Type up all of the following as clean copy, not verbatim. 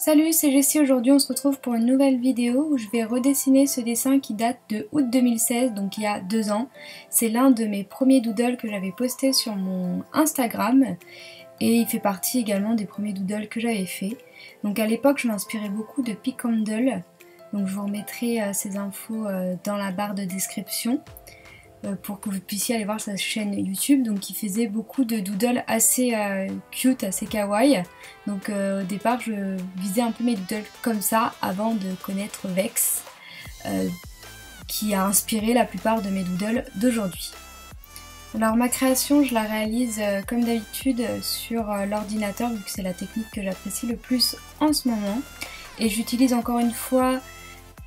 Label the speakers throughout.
Speaker 1: Salut, c'est Jessie. Aujourd'hui on se retrouve pour une nouvelle vidéo où je vais redessiner ce dessin qui date de août 2016, donc il y a 2 ans. C'est l'un de mes premiers doodles que j'avais posté sur mon Instagram et il fait partie également des premiers doodles que j'avais fait. Donc à l'époque je m'inspirais beaucoup de Picandle, donc je vous remettrai ces infos dans la barre de description pour que vous puissiez aller voir sa chaîne YouTube. Donc il faisait beaucoup de doodles assez cute, assez kawaii. Donc au départ je visais un peu mes doodles comme ça avant de connaître Vex qui a inspiré la plupart de mes doodles d'aujourd'hui. Alors ma création je la réalise comme d'habitude sur l'ordinateur vu que c'est la technique que j'apprécie le plus en ce moment. Et j'utilise encore une fois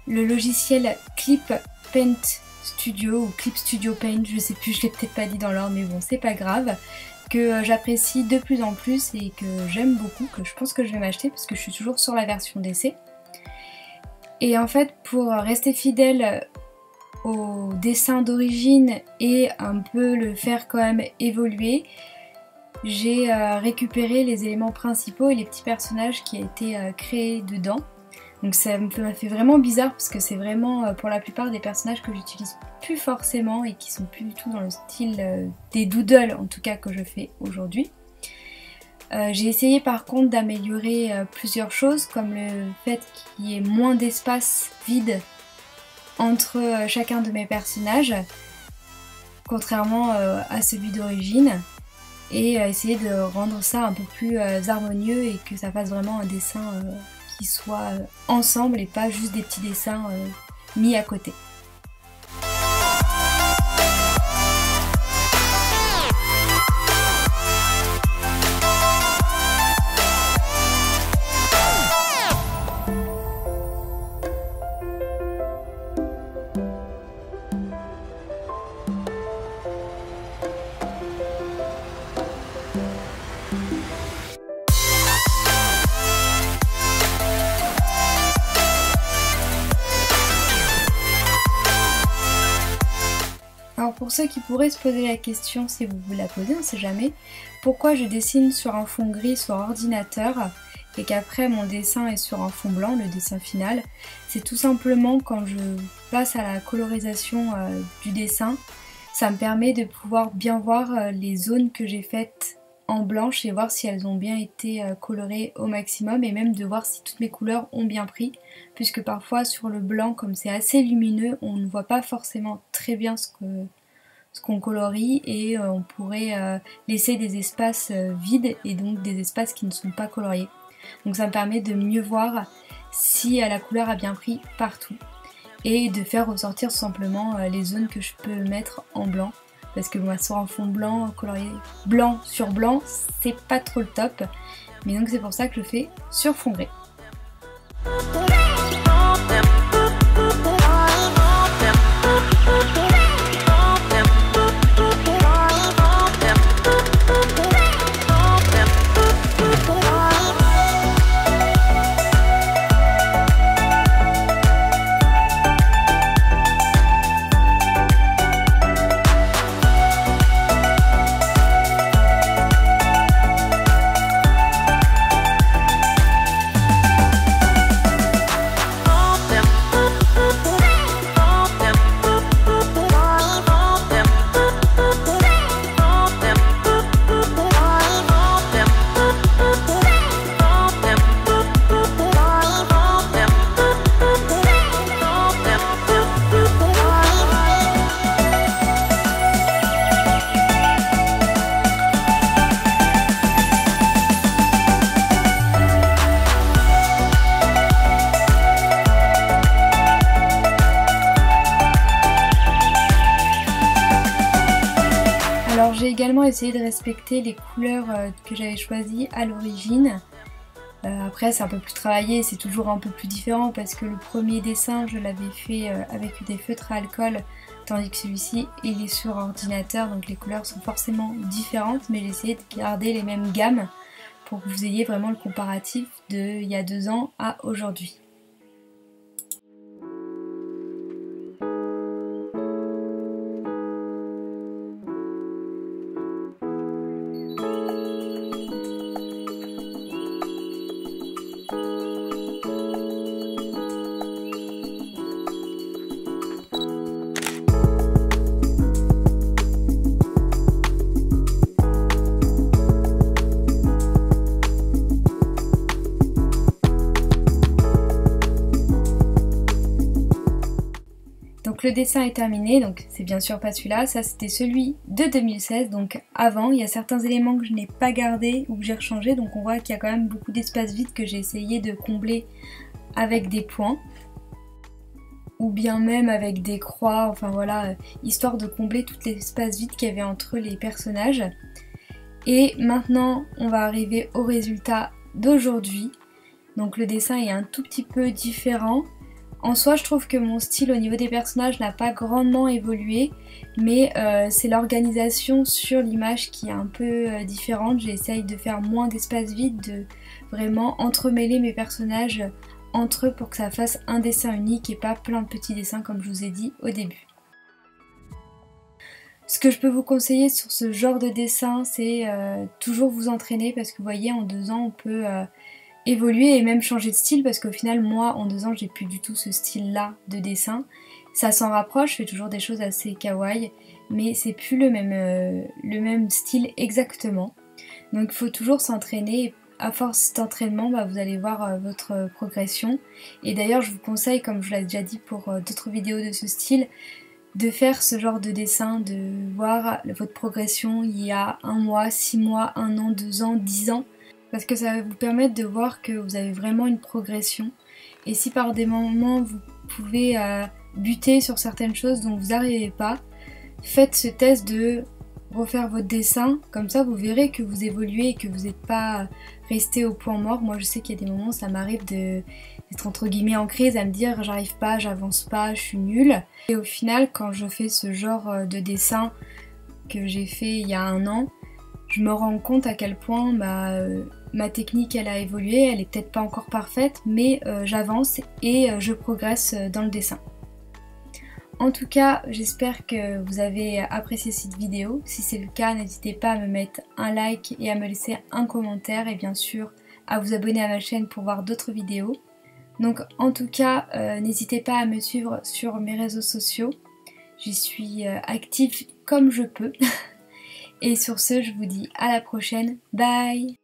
Speaker 1: le logiciel Clip Paint Studio ou Clip Studio Paint, je sais plus, je l'ai peut-être pas dit dans l'ordre mais bon c'est pas grave, que j'apprécie de plus en plus et que j'aime beaucoup, que je pense que je vais m'acheter parce que je suis toujours sur la version d'essai. Et en fait pour rester fidèle au dessin d'origine et un peu le faire quand même évoluer, j'ai récupéré les éléments principaux et les petits personnages qui ont été créés dedans. Donc ça m'a fait vraiment bizarre parce que c'est vraiment pour la plupart des personnages que j'utilise plus forcément et qui sont plus du tout dans le style des doodles en tout cas que je fais aujourd'hui. J'ai essayé par contre d'améliorer plusieurs choses comme le fait qu'il y ait moins d'espace vide entre chacun de mes personnages contrairement à celui d'origine et essayer de rendre ça un peu plus harmonieux et que ça fasse vraiment un dessin qui soient ensemble et pas juste des petits dessins mis à côté. Alors pour ceux qui pourraient se poser la question, si vous vous la posez, on ne sait jamais, pourquoi je dessine sur un fond gris sur ordinateur et qu'après mon dessin est sur un fond blanc, le dessin final, c'est tout simplement quand je passe à la colorisation du dessin, ça me permet de pouvoir bien voir les zones que j'ai faites en blanche et voir si elles ont bien été colorées au maximum et même de voir si toutes mes couleurs ont bien pris, puisque parfois sur le blanc, comme c'est assez lumineux, on ne voit pas forcément très bien ce qu'on colorie et on pourrait laisser des espaces vides et donc des espaces qui ne sont pas coloriés. Donc ça me permet de mieux voir si la couleur a bien pris partout et de faire ressortir simplement les zones que je peux mettre en blanc. Parce que moi sur un fond blanc, colorié blanc sur blanc, c'est pas trop le top. Mais donc c'est pour ça que je fais sur fond gris. Alors j'ai également essayé de respecter les couleurs que j'avais choisies à l'origine. Après c'est un peu plus travaillé, c'est toujours un peu plus différent parce que le premier dessin je l'avais fait avec des feutres à alcool tandis que celui-ci il est sur ordinateur donc les couleurs sont forcément différentes mais j'ai essayé de garder les mêmes gammes pour que vous ayez vraiment le comparatif de il y a 2 ans à aujourd'hui. Donc le dessin est terminé, donc c'est bien sûr pas celui-là, ça c'était celui de 2016, donc avant. Il y a certains éléments que je n'ai pas gardés ou que j'ai rechangés, donc on voit qu'il y a quand même beaucoup d'espace vide que j'ai essayé de combler avec des points. Ou bien même avec des croix, enfin voilà, histoire de combler tout l'espace vide qu'il y avait entre les personnages. Et maintenant, on va arriver au résultat d'aujourd'hui. Donc le dessin est un tout petit peu différent. En soi, je trouve que mon style au niveau des personnages n'a pas grandement évolué, mais c'est l'organisation sur l'image qui est un peu différente. J'essaye de faire moins d'espace vide, de vraiment entremêler mes personnages entre eux pour que ça fasse un dessin unique et pas plein de petits dessins comme je vous ai dit au début. Ce que je peux vous conseiller sur ce genre de dessin, c'est toujours vous entraîner parce que vous voyez, en 2 ans on peut évoluer et même changer de style parce qu'au final moi en 2 ans j'ai plus du tout ce style là de dessin. Ça s'en rapproche, je fais toujours des choses assez kawaii mais c'est plus le même style exactement. Donc il faut toujours s'entraîner. À force d'entraînement, vous allez voir votre progression. Et d'ailleurs, je vous conseille, comme je vous l'ai déjà dit pour d'autres vidéos de ce style, de faire ce genre de dessin, de voir votre progression il y a 1 mois, 6 mois, 1 an, 2 ans, 10 ans. Parce que ça va vous permettre de voir que vous avez vraiment une progression. Et si par des moments vous pouvez buter sur certaines choses dont vous n'arrivez pas, faites ce test de refaire votre dessin, comme ça vous verrez que vous évoluez et que vous n'êtes pas resté au point mort. Moi je sais qu'il y a des moments ça m'arrive d'être entre guillemets en crise, à me dire j'arrive pas, j'avance pas, je suis nulle. Et au final quand je fais ce genre de dessin que j'ai fait il y a 1 an, je me rends compte à quel point ma technique elle a évolué, elle est peut-être pas encore parfaite mais j'avance et je progresse dans le dessin. En tout cas, j'espère que vous avez apprécié cette vidéo. Si c'est le cas, n'hésitez pas à me mettre un like et à me laisser un commentaire et bien sûr à vous abonner à ma chaîne pour voir d'autres vidéos. Donc en tout cas, n'hésitez pas à me suivre sur mes réseaux sociaux. J'y suis active comme je peux. Et sur ce, je vous dis à la prochaine. Bye!